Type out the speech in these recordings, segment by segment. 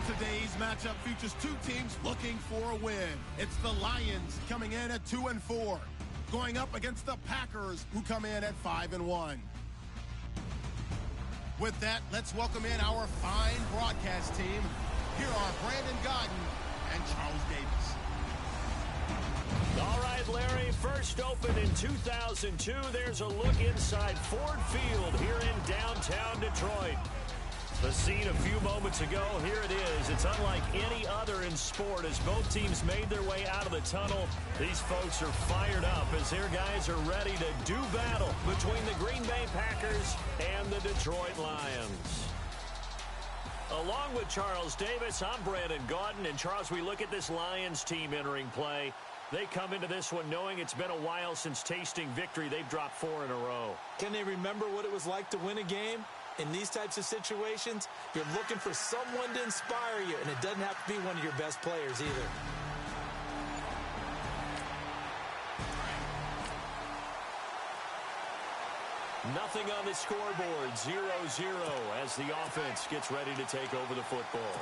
Today's matchup features two teams looking for a win. It's the Lions coming in at 2-4, going up against the Packers who come in at 5-1. With that, let's welcome in our fine broadcast team. Here are Brandon Godden and Charles Davis. All right, Larry, first opened in 2002. There's a look inside Ford Field here in downtown Detroit. The scene a few moments ago, here it is. It's unlike any other in sport as both teams made their way out of the tunnel. These folks are fired up as their guys are ready to do battle between the Green Bay Packers and the Detroit Lions. Along with Charles Davis, I'm Brandon Gaudin. And Charles, we look at this Lions team entering play. They come into this one knowing it's been a while since tasting victory. They've dropped 4 in a row. Can they remember what it was like to win a game? In these types of situations, you're looking for someone to inspire you, and it doesn't have to be one of your best players either. Nothing on the scoreboard, 0-0 as the offense gets ready to take over the football.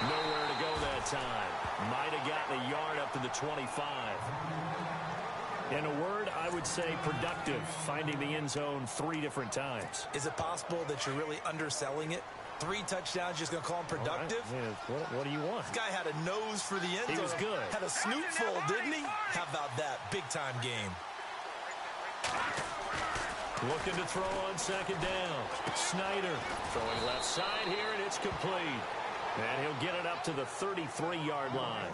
Nowhere to go that time. Might have gotten a yard up to the 25. In a word, I would say productive, finding the end zone 3 different times. Is it possible that you're really underselling it? 3 touchdowns, just going to call him productive? Right. What do you want? This guy had a nose for the end zone. He was good. Had a snoot full, didn't he? How about that? Big-time game. Looking to throw on second down. Snyder throwing left side here, and it's complete. And he'll get it up to the 33-yard line.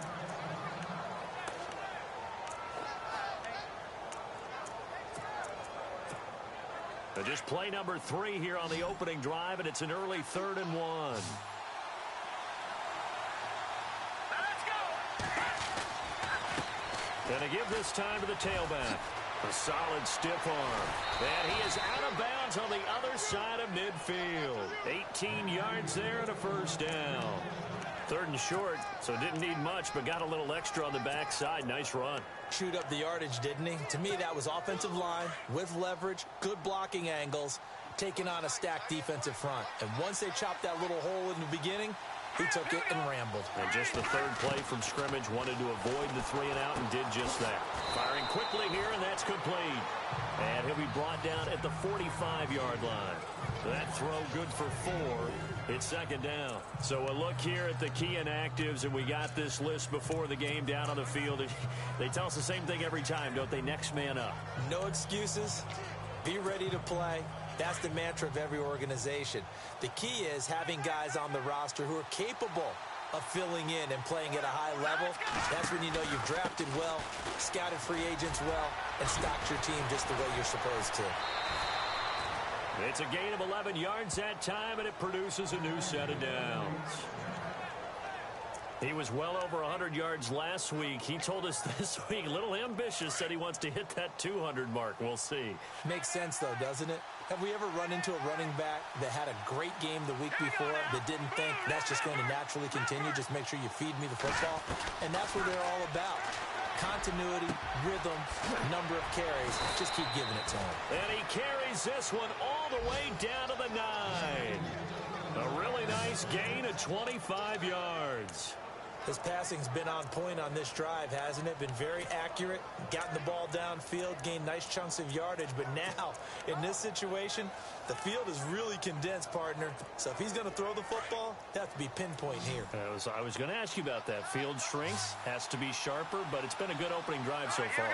Just play number 3 here on the opening drive, and it's an early 3rd and 1. Let's go! And they give this time to the tailback. A solid stiff arm. And he is out of bounds on the other side of midfield. 18 yards there and a first down. 3rd and short, so didn't need much, but got a little extra on the backside. Nice run. Chewed up the yardage, didn't he? To me, that was offensive line with leverage, good blocking angles, taking on a stacked defensive front. And once they chopped that little hole in the beginning, he took it and rambled. And just the 3rd play from scrimmage, wanted to avoid the 3 and out and did just that. Firing quickly here, and that's complete. And he'll be brought down at the 45-yard line. That throw good for 4. It's second down. So a look here at the key inactives, and we got this list before the game down on the field. They tell us the same thing every time, don't they? Next man up. No excuses. Be ready to play. That's the mantra of every organization. The key is having guys on the roster who are capable of filling in and playing at a high level. That's when you know you've drafted well, scouted free agents well, and stocked your team just the way you're supposed to. It's a gain of 11 yards that time, and it produces a new set of downs. He was well over 100 yards last week. He told us this week, a little ambitious, said he wants to hit that 200 mark. We'll see. Makes sense, though, doesn't it? Have we ever run into a running back that had a great game the week before that didn't think that's just going to naturally continue? Just make sure you feed me the football. And that's what they're all about. Continuity, rhythm, number of carries. Just keep giving it to him. And he carries this one all the way down to the 9. A really nice gain of 25 yards. His passing's been on point on this drive, hasn't it? Been very accurate, gotten the ball downfield, gained nice chunks of yardage. But now, in this situation, the field is really condensed, partner. So if he's going to throw the football, that has to be pinpoint here. I was going to ask you about that. Field shrinks, has to be sharper, but it's been a good opening drive so far.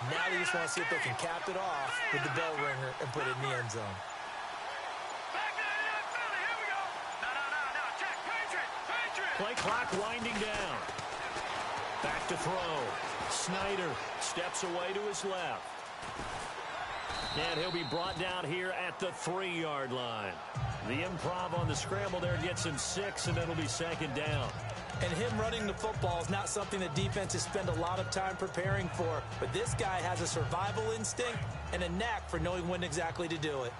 Now they just want to see if they can cap it off with the bell ringer and put it in the end zone. Play clock winding down. Back to throw. Snyder steps away to his left. And he'll be brought down here at the 3-yard line. The improv on the scramble there gets him 6, and it'll be second down. And him running the football is not something that defenses spend a lot of time preparing for. But this guy has a survival instinct and a knack for knowing when exactly to do it.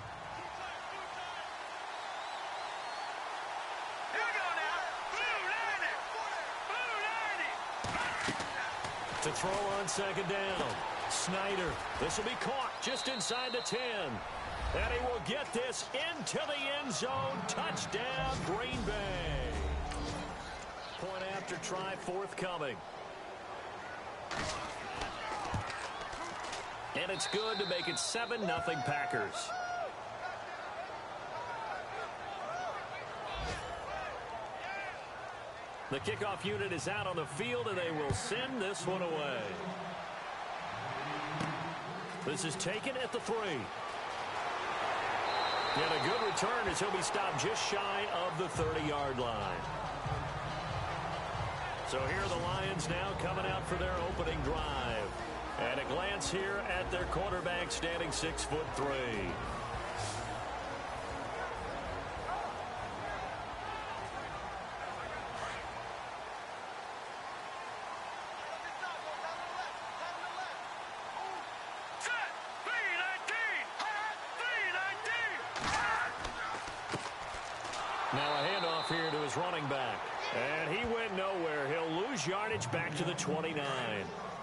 To throw on second down. Snyder. This will be caught just inside the 10. And he will get this into the end zone. Touchdown, Green Bay. Point after try forthcoming. And it's good to make it 7-0 Packers. The kickoff unit is out on the field, and they will send this one away. This is taken at the 3. And a good return as he'll be stopped just shy of the 30-yard line. So here are the Lions now coming out for their opening drive. And a glance here at their quarterback standing 6'3". Now a handoff here to his running back. And he went nowhere. He'll lose yardage back to the 29.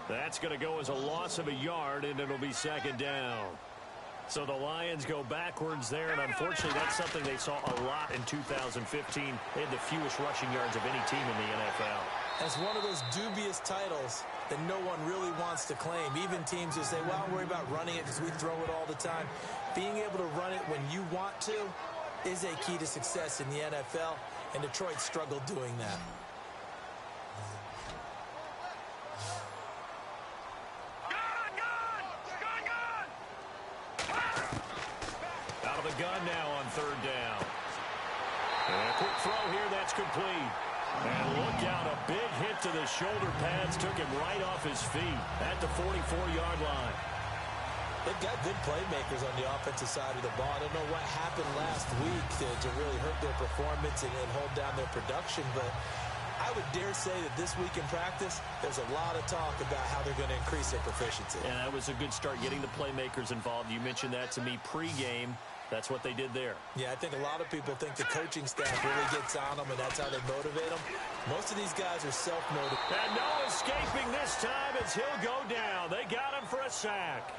That's going to go as a loss of a yard, and it'll be second down. So the Lions go backwards there, and unfortunately that's something they saw a lot in 2015. They had the fewest rushing yards of any team in the NFL. That's one of those dubious titles that no one really wants to claim. Even teams who say, well, I'll worry about running it because we throw it all the time. Being able to run it when you want to is a key to success in the NFL, and Detroit struggled doing that. Out of the gun now on third down. And a quick throw here, that's complete. And look out, a big hit to the shoulder pads took him right off his feet at the 44-yard line. They've got good playmakers on the offensive side of the ball. I don't know what happened last week to really hurt their performance and hold down their production, but I would dare say that this week in practice, there's a lot of talk about how they're going to increase their proficiency. And that was a good start, getting the playmakers involved. You mentioned that to me pregame. That's what they did there. Yeah, I think a lot of people think the coaching staff really gets on them, and that's how they motivate them. Most of these guys are self-motivated. And no escaping this time as he'll go down. They got him for a sack.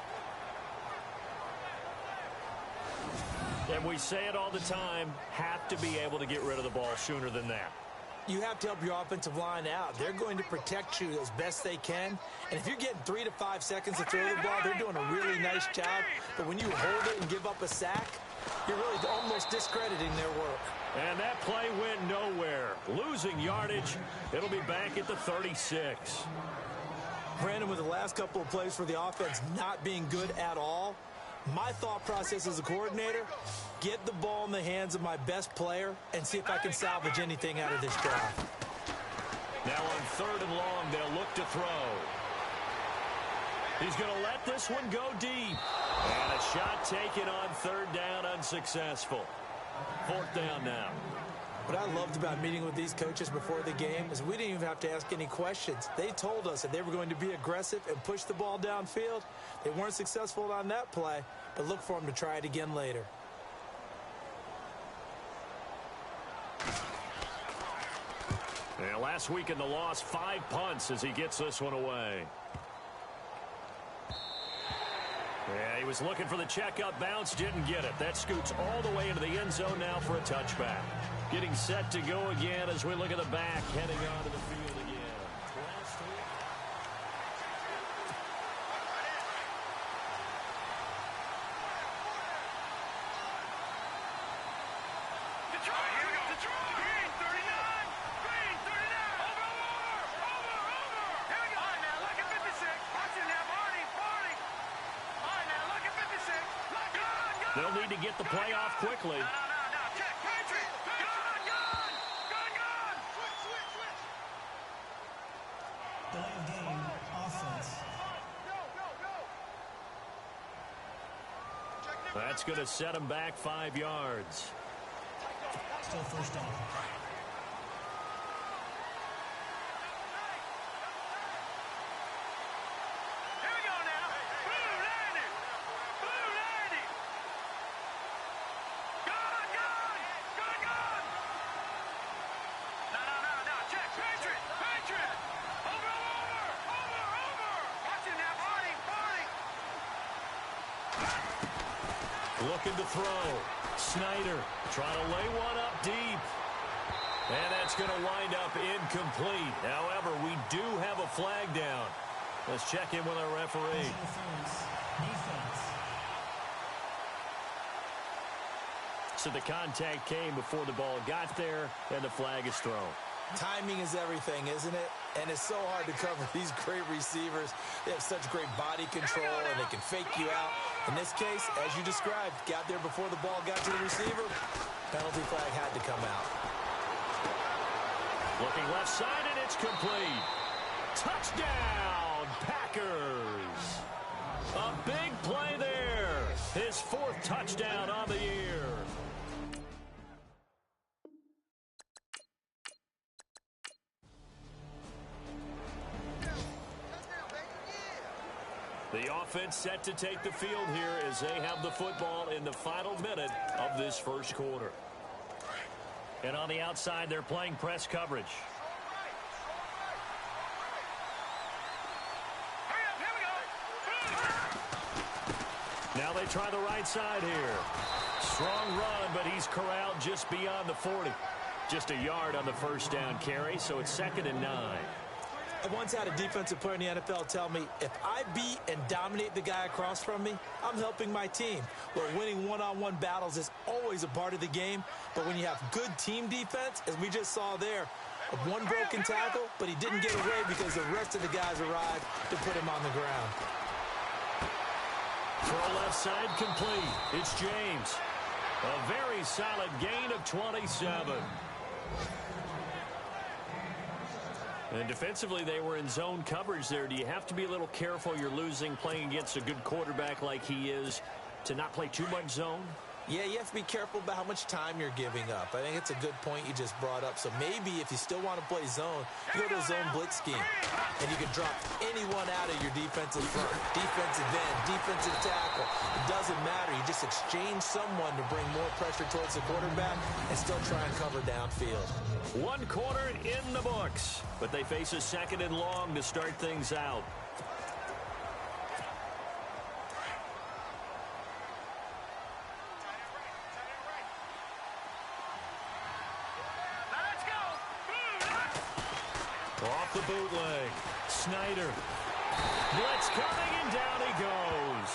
And we say it all the time, have to be able to get rid of the ball sooner than that. You have to help your offensive line out. They're going to protect you as best they can. And if you're getting 3 to 5 seconds to throw the ball, they're doing a really nice job. But when you hold it and give up a sack, you're really almost discrediting their work. And that play went nowhere. Losing yardage. It'll be back at the 36. Brandon, with the last couple of plays for the offense not being good at all, my thought process as a coordinator, get the ball in the hands of my best player and see if I can salvage anything out of this drive. Now on third and long, they'll look to throw. He's going to let this one go deep. And a shot taken on third down, unsuccessful. Fourth down now. What I loved about meeting with these coaches before the game is we didn't even have to ask any questions. They told us that they were going to be aggressive and push the ball downfield. They weren't successful on that play, but look for them to try it again later. And last week in the loss, 5 punts as he gets this one away. Yeah, he was looking for the checkup bounce, didn't get it. That scoots all the way into the end zone now for a touchback. Getting set to go again as we look at the back, heading onto the field again. They'll need to get the play off quickly. That's going to set him back 5 yards. Still first down. Looking to throw. Snyder trying to lay one up deep. And that's going to wind up incomplete. However, we do have a flag down. Let's check in with our referee. So the contact came before the ball got there, and the flag is thrown. Timing is everything, isn't it? And it's so hard to cover these great receivers. They have such great body control, and they can fake you out. In this case, as you described, got there before the ball got to the receiver. Penalty flag had to come out. Looking left side, and it's complete. Touchdown, Packers. A big play there. His 4th touchdown on the year. The offense set to take the field here as they have the football in the final minute of this first quarter. And on the outside, they're playing press coverage. Now they try the right side here. Strong run, but he's corralled just beyond the 40. Just a yard on the first down carry, so it's 2nd and 9. I once had a defensive player in the NFL tell me, if I beat and dominate the guy across from me, I'm helping my team. Well, winning one-on-one battles is always a part of the game, but when you have good team defense, as we just saw there, one broken tackle, but he didn't get away because the rest of the guys arrived to put him on the ground. Throw left side complete. It's James. A very solid gain of 27. And defensively, they were in zone coverage there. Do you have to be a little careful? You're losing playing against a good quarterback like he is to not play too much zone? Yeah, you have to be careful about how much time you're giving up. I think it's a good point you just brought up. So maybe if you still want to play zone, you go to a zone blitz scheme. And you can drop anyone out of your defensive front. Defensive end, defensive tackle. It doesn't matter. You just exchange someone to bring more pressure towards the quarterback and still try and cover downfield. 1 quarter in the books. But they face a 2nd and long to start things out. Off the bootleg. Snyder. Blitz coming, and down he goes.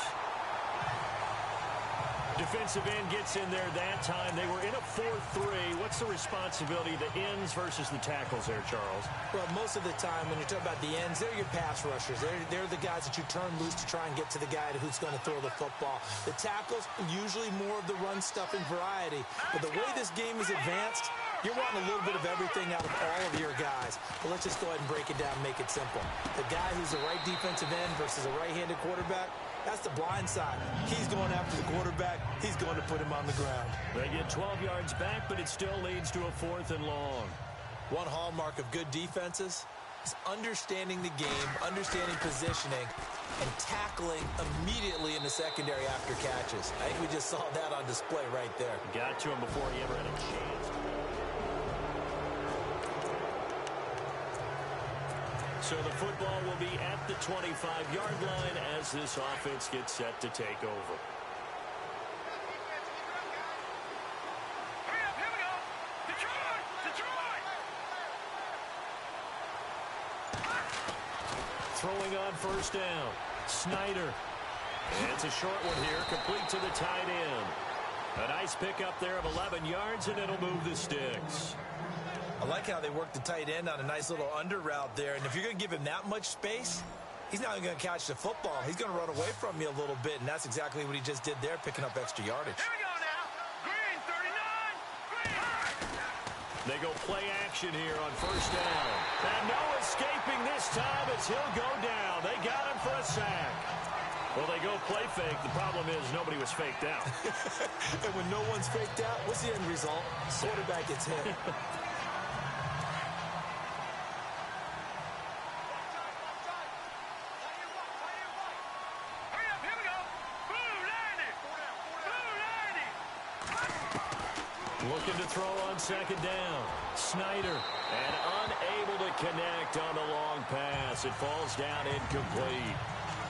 Defensive end gets in there that time. They were in a 4-3. What's the responsibility of the ends versus the tackles there, Charles? Well, most of the time when you're talking about the ends, they're your pass rushers. They're the guys that you turn loose to try and get to the guy who's going to throw the football. The tackles, usually more of the run-stuffing variety. But the way this game is advanced, you're wanting a little bit of everything out of all of your guys. But let's just go ahead and break it down and make it simple. The guy who's the right defensive end versus a right-handed quarterback, that's the blind side. He's going after the quarterback. He's going to put him on the ground. They get 12 yards back, but it still leads to a 4th and long. One hallmark of good defenses is understanding the game, understanding positioning, and tackling immediately in the secondary after catches. I think we just saw that on display right there. Got to him before he ever had a chance. So the football will be at the 25-yard line as this offense gets set to take over. Hurry up, here we go. Detroit! Detroit! Throwing on first down. Snyder. And it's a short one here, complete to the tight end. A nice pickup there of 11 yards, and it'll move the sticks. I like how they work the tight end on a nice little under route there. And if you're going to give him that much space, he's not going to catch the football. He's going to run away from you a little bit, and that's exactly what he just did there, picking up extra yardage. Here we go now. Green, 39. Green. They go play action here on first down. And no escaping this time as he'll go down. They got him for a sack. Well, they go play fake. The problem is nobody was faked out. And when no one's faked out, what's the end result? Quarterback gets hit. Looking to throw on second down. Snyder, and unable to connect on the long pass. It falls down incomplete.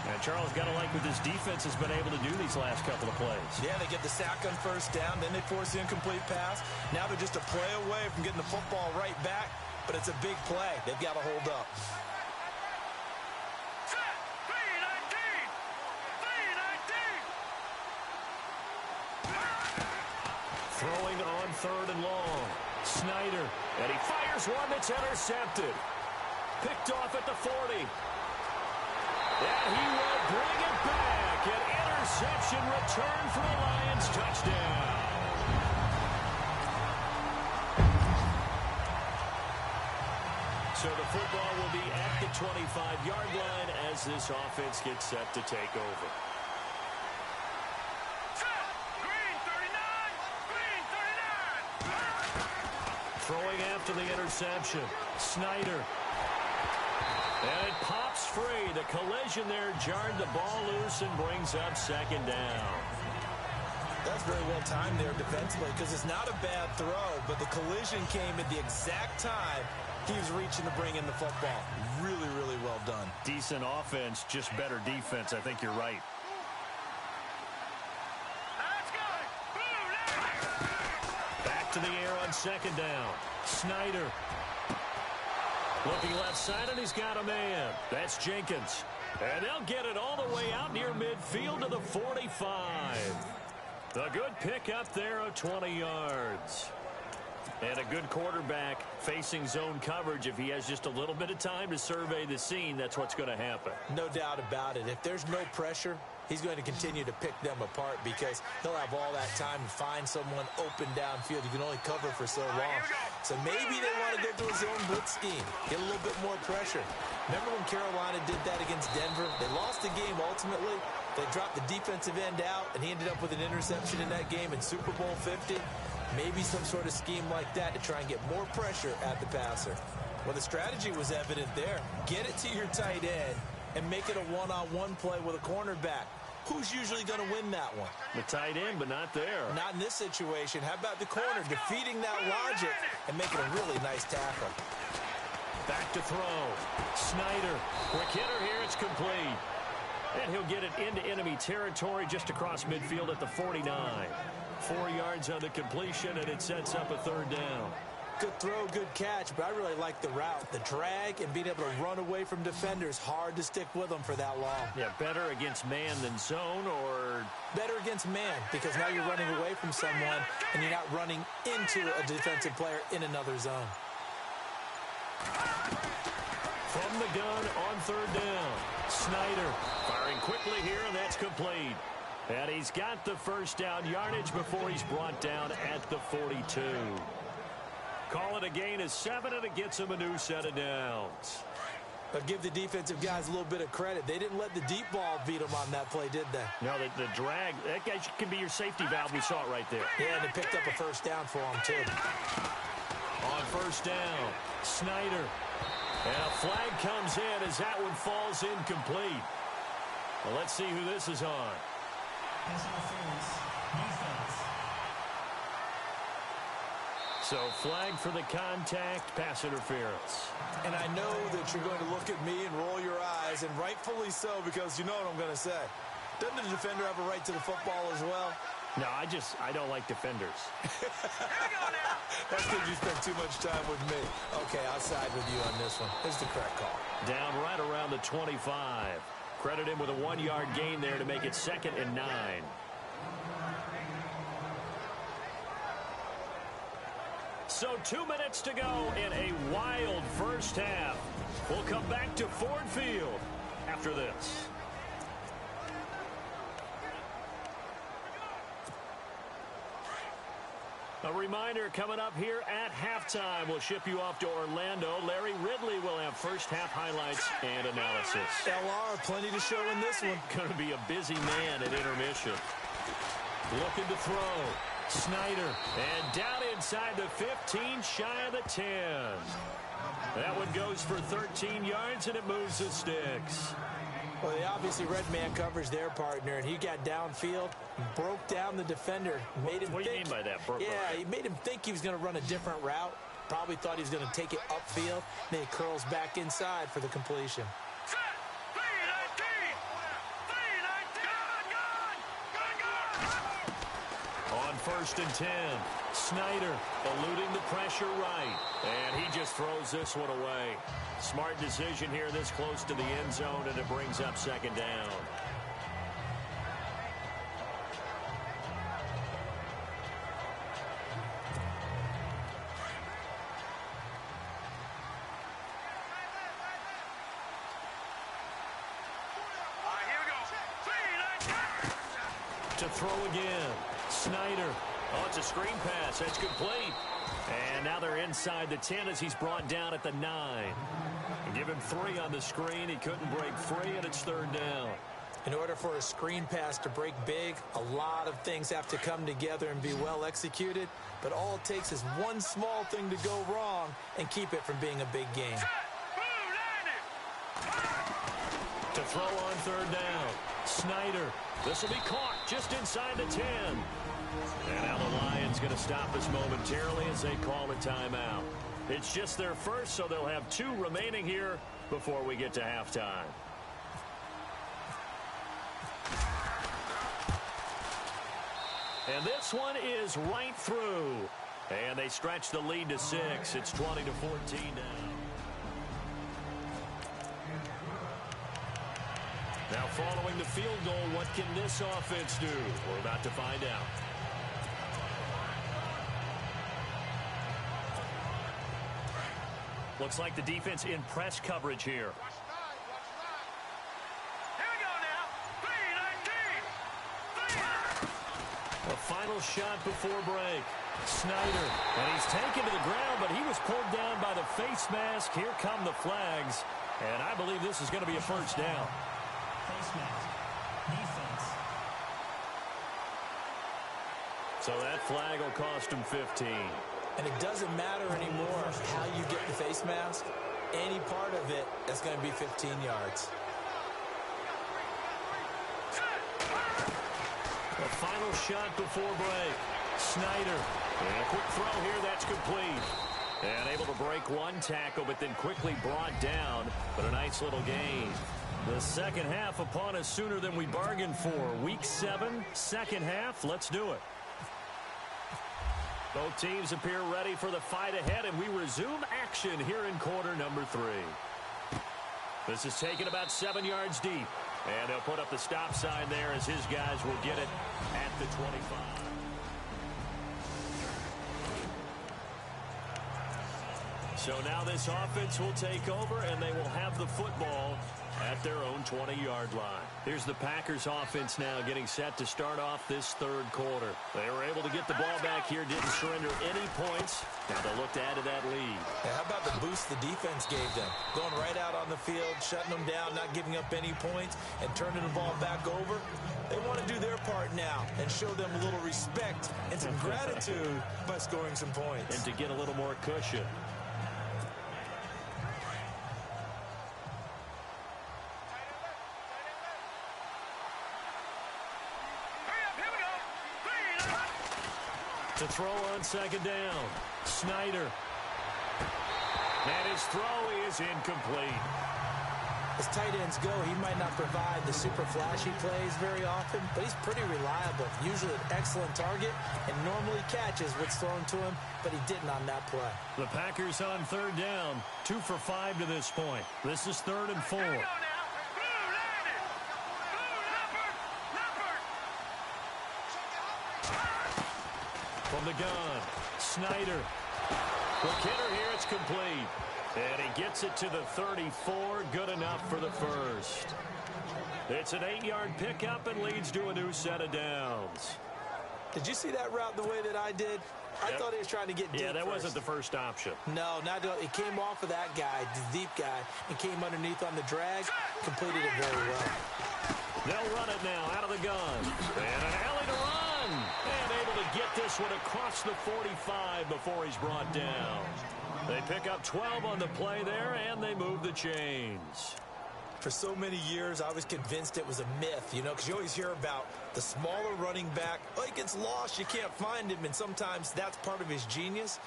And Charles, got to like what this defense has been able to do these last couple of plays. Yeah, they get the sack on first down, then they force the incomplete pass. Now they're just a play away from getting the football right back, but it's a big play. They've got to hold up. Throwing on 3rd and long. Snyder, and he fires one that's intercepted. Picked off at the 40. And he will bring it back. An interception return for the Lions. Touchdown. So the football will be at the 25-yard line as this offense gets set to take over. Throwing after the interception. Snyder. And it pops free. The collision there jarred the ball loose and brings up 2nd down. That's very well timed there defensively because it's not a bad throw, but the collision came at the exact time he was reaching to bring in the football. Really, really well done. Decent offense, just better defense. I think you're right. Back to the air on 2nd down. Snyder. Looking left side, and he's got a man. That's Jenkins. And they'll get it all the way out near midfield to the 45. A good pick up there of 20 yards. And a good quarterback facing zone coverage. If he has just a little bit of time to survey the scene, that's what's going to happen. No doubt about it. If there's no pressure, he's going to continue to pick them apart because he'll have all that time to find someone open downfield. You can only cover for so long. So maybe they want to go to a zone blitz scheme, get a little bit more pressure. Remember when Carolina did that against Denver? They lost the game ultimately. They dropped the defensive end out, and he ended up with an interception in that game in Super Bowl 50. Maybe some sort of scheme like that to try and get more pressure at the passer. Well, the strategy was evident there. Get it to your tight end and make it a one-on-one play with a cornerback. Who's usually going to win that one? The tight end, but not there. Not in this situation. How about the corner defeating that logic and making a really nice tackle? Back to throw. Snyder. Quick hitter here. It's complete. And he'll get it into enemy territory just across midfield at the 49. 4 yards on the completion, and it sets up a 3rd down. Good throw, good catch, but I really like the route. The drag and being able to run away from defenders. Hard to stick with them for that long. Yeah, better against man than zone, or? Better against man, because now you're running away from someone, and you're not running into a defensive player in another zone. From the gun on 3rd down. Snyder firing quickly here, and that's complete. And he's got the 1st down yardage before he's brought down at the 42. Call it a gain of 7, and it gets him a new set of downs. I'll give the defensive guys a little bit of credit. They didn't let the deep ball beat them on that play, did they? No, the drag, that guy can be your safety valve. We saw it right there. Yeah, and they picked up a 1st down for him, too. On 1st down, Snyder. And a flag comes in as that one falls incomplete. Well, let's see who this is on. Pass interference. Defense. So flag for the contact, pass interference. And I know that you're going to look at me and roll your eyes, and rightfully so, because you know what I'm going to say. Doesn't the defender have a right to the football as well? No, I don't like defenders. That's because you spent too much time with me. Okay, I'll side with you on this one. Here's the correct call. Down right around the 25. Credit him with a 1-yard gain there to make it 2nd and 9. So 2 minutes to go in a wild first half. We'll come back to Ford Field after this. A reminder coming up here at halftime. We'll ship you off to Orlando. Larry Ridley will have first half highlights and analysis. LR, plenty to show in this one. Going to be a busy man at intermission. Looking to throw. Snyder. And down inside the 15, shy of the 10. That one goes for 13 yards, and it moves the sticks. Well, they obviously read man coverage their partner, and he got downfield, broke down the defender. Made him what do you mean by that? He made him think he was going to run a different route. Probably thought he was going to take it upfield. Then he curls back inside for the completion. 1st and 10. Snyder eluding the pressure right. And he just throws this one away. Smart decision here this close to the end zone, and it brings up 2nd down. To throw again. Snyder. Oh, it's a screen pass. That's complete. And now they're inside the 10 as he's brought down at the 9. And give him 3 on the screen. He couldn't break free, and it's 3rd down. In order for a screen pass to break big, a lot of things have to come together and be well executed. But all it takes is one small thing to go wrong and keep it from being a big game. To throw on 3rd down. Snyder. This will be caught just inside the 10. And now the Lions going to stop us momentarily as they call a timeout. It's just their first, so they'll have 2 remaining here before we get to halftime. And this one is right through. And they stretch the lead to 6. It's 20-14 now. Now following the field goal, what can this offense do? We're about to find out. Looks like the defense in press coverage here. Here we go now. 3-19. A final shot before break. Snyder, and he's taken to the ground, but he was pulled down by the face mask. Here come the flags, and I believe this is going to be a 1st down. Face mask. Defense. So that flag will cost him 15. And it doesn't matter anymore how you get the face mask. Any part of it is going to be 15 yards. The final shot before break. Snyder. And a quick throw here. That's complete. And able to break one tackle, but then quickly brought down. But a nice little gain. The second half upon us sooner than we bargained for. Week 7, second half. Let's do it. Both teams appear ready for the fight ahead, and we resume action here in quarter number 3. This is taken about 7 yards deep. And they'll put up the stop sign there as his guys will get it at the 25. So now this offense will take over, and they will have the football at their own 20-yard line. Here's the Packers offense now getting set to start off this 3rd quarter. They were able to get the ball back here, didn't surrender any points. Now they'll look to add to that lead. Yeah, how about the boost the defense gave them? Going right out on the field, shutting them down, not giving up any points, and turning the ball back over. They want to do their part now and show them a little respect and some gratitude by scoring some points. And to get a little more cushion. To throw on 2nd down. Snyder. And his throw is incomplete. As tight ends go, he might not provide the super flashy plays very often, but he's pretty reliable. Usually an excellent target and normally catches what's thrown to him, but he didn't on that play. The Packers on 3rd down. 2 for 5 to this point. This is 3rd and 4. From the gun, Snyder. Quick hitter here, it's complete. And he gets it to the 34, good enough for the 1st. It's an 8-yard pickup and leads to a new set of downs. Did you see that route the way that I did? I thought he was trying to get deep. Yeah, that first. wasn't the first option. No, it came off of that guy, the deep guy, and came underneath on the drag, completed it very well. They'll run it now out of the gun. And an alley to run. And able to get this one across the 45 before he's brought down. They pick up 12 on the play there, and they move the chains. For so many years, I was convinced it was a myth, because you always hear about the smaller running back. Oh, he gets lost, you can't find him, and sometimes that's part of his genius.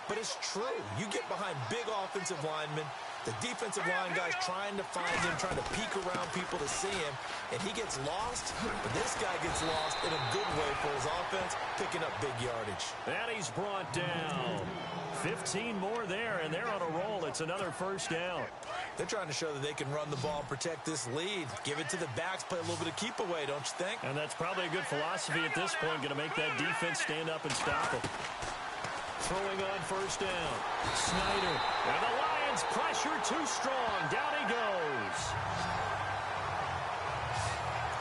But it's true. You get behind big offensive linemen, The defensive line guy's trying to find him, trying to peek around people to see him, and he gets lost, but this guy gets lost in a good way for his offense, picking up big yardage. And he's brought down. 15 more there, and they're on a roll. It's another first down. They're trying to show that they can run the ball and protect this lead. Give it to the backs, play a little bit of keep away, don't you think? And that's probably a good philosophy at this point, going to make that defense stand up and stop them. Throwing on first down. Snyder. And the Lions pressure too strong. Down he goes.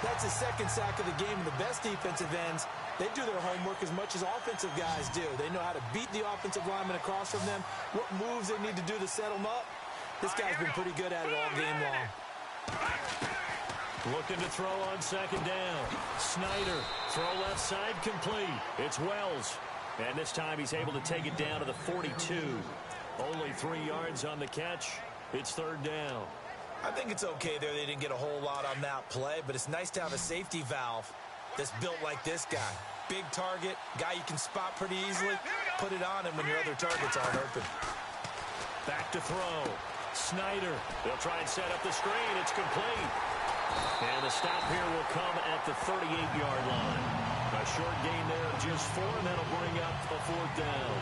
That's his second sack of the game, and the best defensive ends, they do their homework as much as offensive guys do. They know how to beat the offensive lineman across from them, what moves they need to do to set them up. This guy's been pretty good at it all game long. Looking to throw on second down. Snyder. Throw left side complete. It's Wells. And this time he's able to take it down to the 42. Only 3 yards on the catch. It's third down. I think it's okay there. They didn't get a whole lot on that play, but it's nice to have a safety valve that's built like this guy. Big target, guy you can spot pretty easily. Put it on him when your other targets aren't open. Back to throw. Snyder. They'll try and set up the screen. It's complete. And the stop here will come at the 38-yard line. A short gain there of just 4, and that'll bring up a fourth down.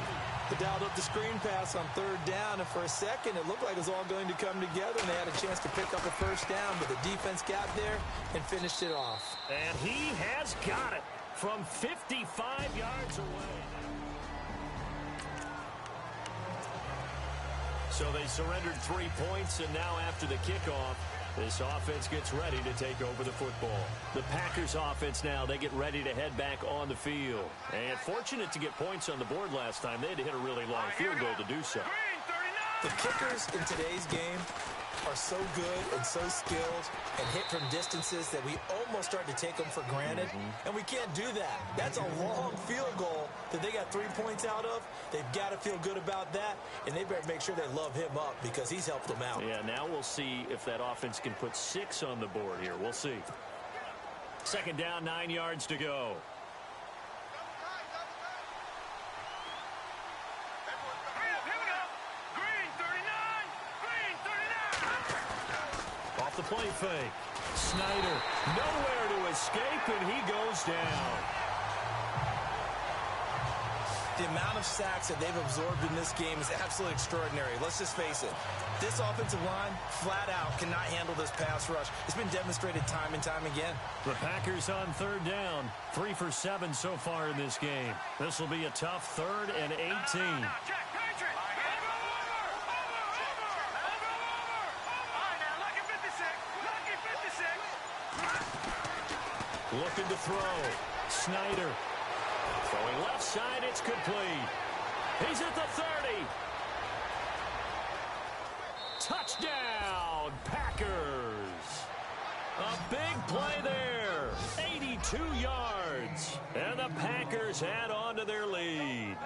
They dialed up the screen pass on third down, and for a second it looked like it was all going to come together, and they had a chance to pick up a first down, but the defense got there and finished it off. And he has got it from 55 yards away. So they surrendered 3 points, and now after the kickoff, this offense gets ready to take over the football. The Packers offense now, they get ready to head back on the field. And fortunate to get points on the board last time. They had to hit a really long field goal to do so. The kickers in today's game are so good and so skilled and hit from distances that we almost start to take them for granted. And we can't do that. That's a long field goal that they got 3 points out of. They've got to feel good about that, and they better make sure they love him up because he's helped them out. Yeah, now we'll see if that offense can put 6 on the board here. We'll see. Second down, 9 yards to go. Off the play fake. Snyder, nowhere to escape, and he goes down. The amount of sacks that they've absorbed in this game is absolutely extraordinary. Let's just face it. This offensive line, flat out, cannot handle this pass rush. It's been demonstrated time and time again. The Packers on third down. 3 for 7 so far in this game. This will be a tough 3rd and 18. Looking to throw. Snyder. Throwing left side, it's complete. He's at the 30. Touchdown, Packers. A big play there. 82 yards. And the Packers add on to their lead.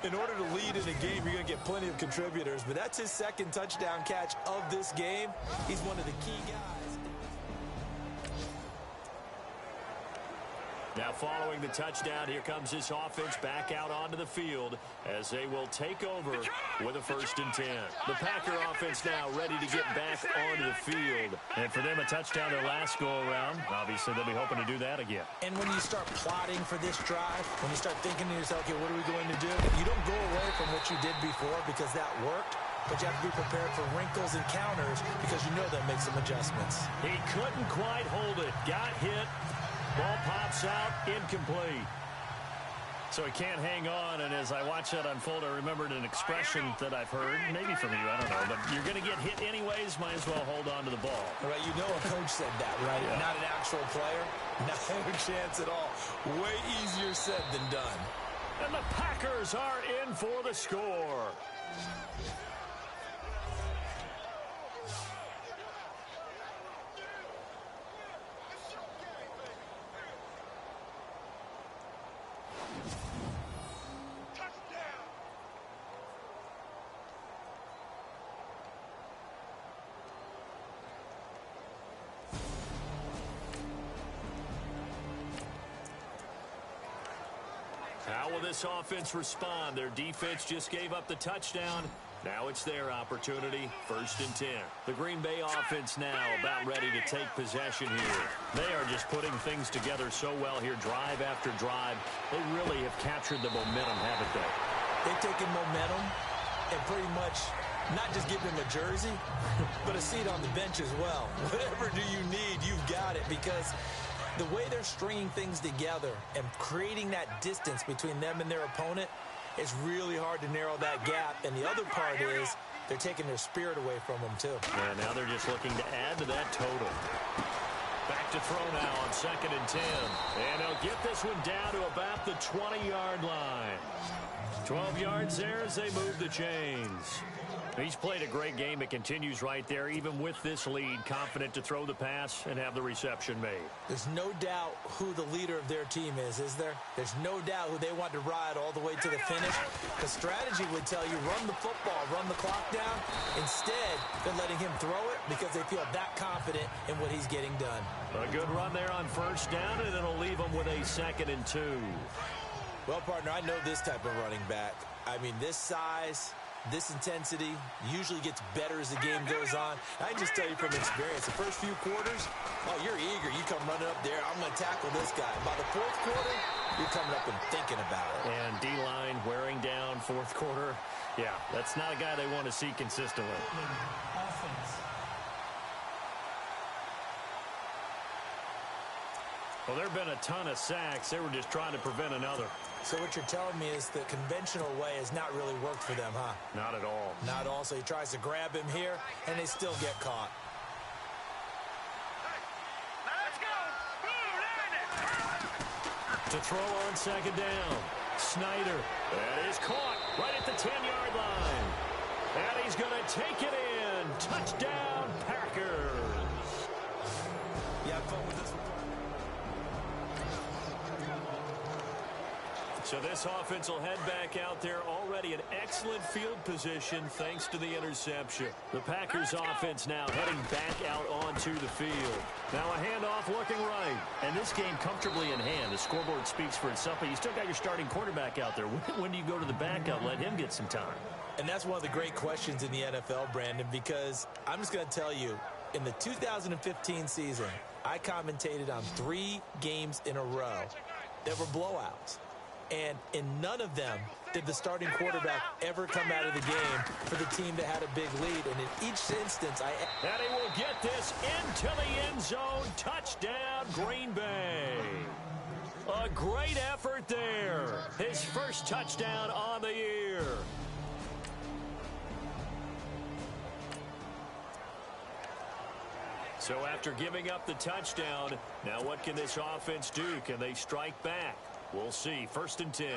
In order to lead in a game, you're going to get plenty of contributors, but that's his second touchdown catch of this game. He's one of the key guys. Now following the touchdown, here comes this offense back out onto the field as they will take over with a 1st and 10. The Packer offense now ready to get back onto the field. And for them, a touchdown their last go-around. Obviously, they'll be hoping to do that again. And when you start plotting for this drive, when you start thinking to yourself, okay, what are we going to do? You don't go away from what you did before because that worked. But you have to be prepared for wrinkles and counters because you know they'll make some adjustments. He couldn't quite hold it. Got hit. Ball pops out, incomplete. So he can't hang on, and as I watch that unfold, I remembered an expression that I've heard, maybe from you, I don't know, but you're going to get hit anyways, might as well hold on to the ball. Right, you know a coach said that, right? Yeah. Not an actual player. No chance at all. Way easier said than done. And the Packers are in for the score. How will this offense respond? Their defense just gave up the touchdown, Now it's their opportunity, 1st and 10. The Green Bay offense now about ready to take possession here. They are just putting things together so well here, drive after drive. They really have captured the momentum, haven't they? They've taken momentum and pretty much not just give him a jersey, but a seat on the bench as well. Whatever do you need, you've got it, because the way they're stringing things together and creating that distance between them and their opponent, it's really hard to narrow that gap. And the other part is they're taking their spirit away from them, too. Yeah, now they're just looking to add to that total. Back to throw now on 2nd and 10. And they'll get this one down to about the 20-yard line. 12 yards there as they move the chains. He's played a great game. It continues right there, even with this lead, confident to throw the pass and have the reception made. There's no doubt who the leader of their team is there? There's no doubt who they want to ride all the way to the finish. The strategy would tell you, run the football, run the clock down. Instead, they're letting him throw it because they feel that confident in what he's getting done. A good run there on 1st down, and it'll leave them with a 2nd and 2. Well, partner, I know this type of running back. I mean, this size, this intensity usually gets better as the game goes on. I can just tell you from experience, the first few quarters, oh, you're eager. You come running up there, I'm going to tackle this guy. By the 4th quarter, you're coming up and thinking about it. And D-line wearing down 4th quarter. Yeah, that's not a guy they want to see consistently. Offense. Well, there have been a ton of sacks. They were just trying to prevent another. So what you're telling me is the conventional way has not really worked for them, huh? Not at all. Not all. So he tries to grab him here, and they still get caught. Let's go. To throw on 2nd down. Snyder. That is caught right at the 10-yard line. And he's going to take it in. Touchdown, Packers. Yeah, fun with this one. So this offense will head back out there, already in excellent field position thanks to the interception. The Packers offense now heading back out onto the field. Now a handoff looking right. And this game comfortably in hand. The scoreboard speaks for itself, but you still got your starting quarterback out there. When do you go to the backup, let him get some time? And that's one of the great questions in the NFL, Brandon, because I'm just going to tell you, in the 2015 season, I commentated on 3 games in a row that were blowouts. And in none of them did the starting quarterback ever come out of the game for the team that had a big lead. And in each instance, And he will get this into the end zone. Touchdown, Green Bay. A great effort there. His first touchdown on the year. So after giving up the touchdown, now what can this offense do? Can they strike back? We'll see. 1st and 10.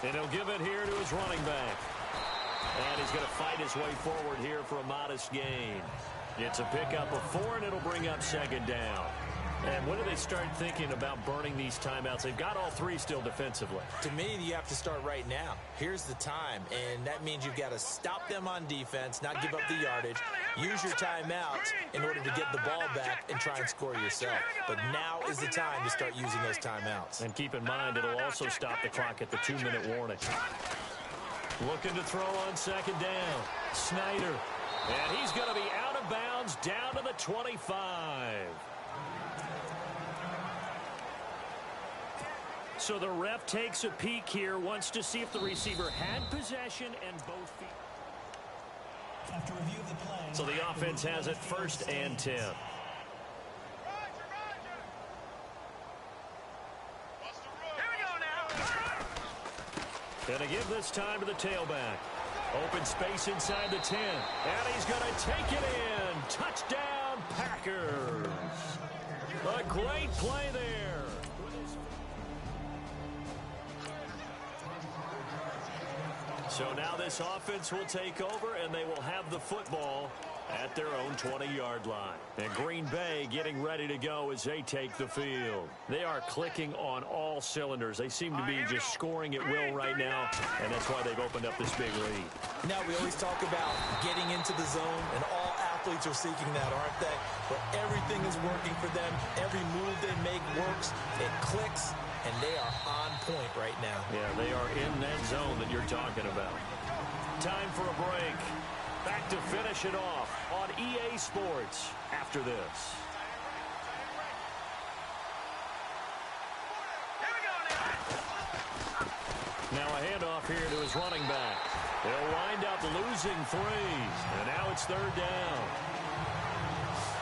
And he'll give it here to his running back. And he's going to fight his way forward here for a modest gain. It's a pickup of 4, and it'll bring up 2nd down. And when do they start thinking about burning these timeouts? They've got all 3 still defensively. To me, you have to start right now. Here's the time, and that means you've got to stop them on defense, not give up the yardage, use your timeouts in order to get the ball back and try and score yourself. But now is the time to start using those timeouts. And keep in mind, it'll also stop the clock at the 2-minute warning. Looking to throw on 2nd down. Snyder. And he's going to be out of bounds down to the 25. So the ref takes a peek here, wants to see if the receiver had possession and both feet. After review of the play, So the offense has it 1st and 10. Gonna give this time to the tailback. Open space inside the 10. And he's gonna take it in. Touchdown, Packers. A great play there. So now this offense will take over, and they will have the football at their own 20-yard line. And Green Bay getting ready to go as they take the field. They are clicking on all cylinders. They seem to be just scoring at will right now, and that's why they've opened up this big lead. Now, we always talk about getting into the zone, and all athletes are seeking that, aren't they? But everything is working for them. Every move they make works. It clicks, and they are on point right now. Yeah, they are in that zone that you're talking about. Time for a break. Back to finish it off on EA Sports after this. Now a handoff here to his running back. They'll wind up losing 3, and now it's 3rd down.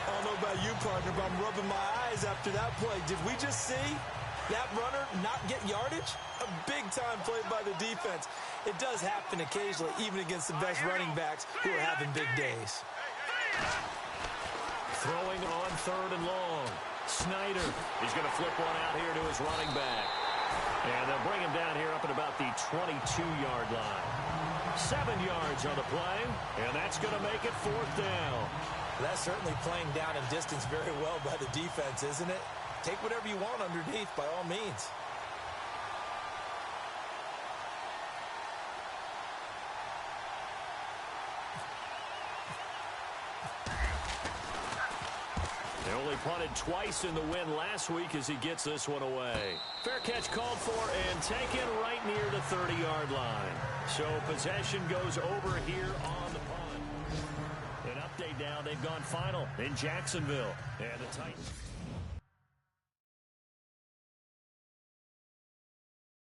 I don't know about you, partner, but I'm rubbing my eyes after that play. Did we just see that runner not get yardage? A big-time play by the defense. It does happen occasionally, even against the best running backs who are having big days. Throwing on 3rd and long. Snyder. He's going to flip one out here to his running back. And they'll bring him down here up at about the 22-yard line. 7 yards on the play, and that's going to make it 4th down. That's certainly playing down in distance very well by the defense, isn't it? Take whatever you want underneath, by all means. They only punted twice in the win last week as he gets this one away. Fair catch called for and taken right near the 30-yard line. So possession goes over here on the punt. An update now, they've gone final in Jacksonville. And the Titans...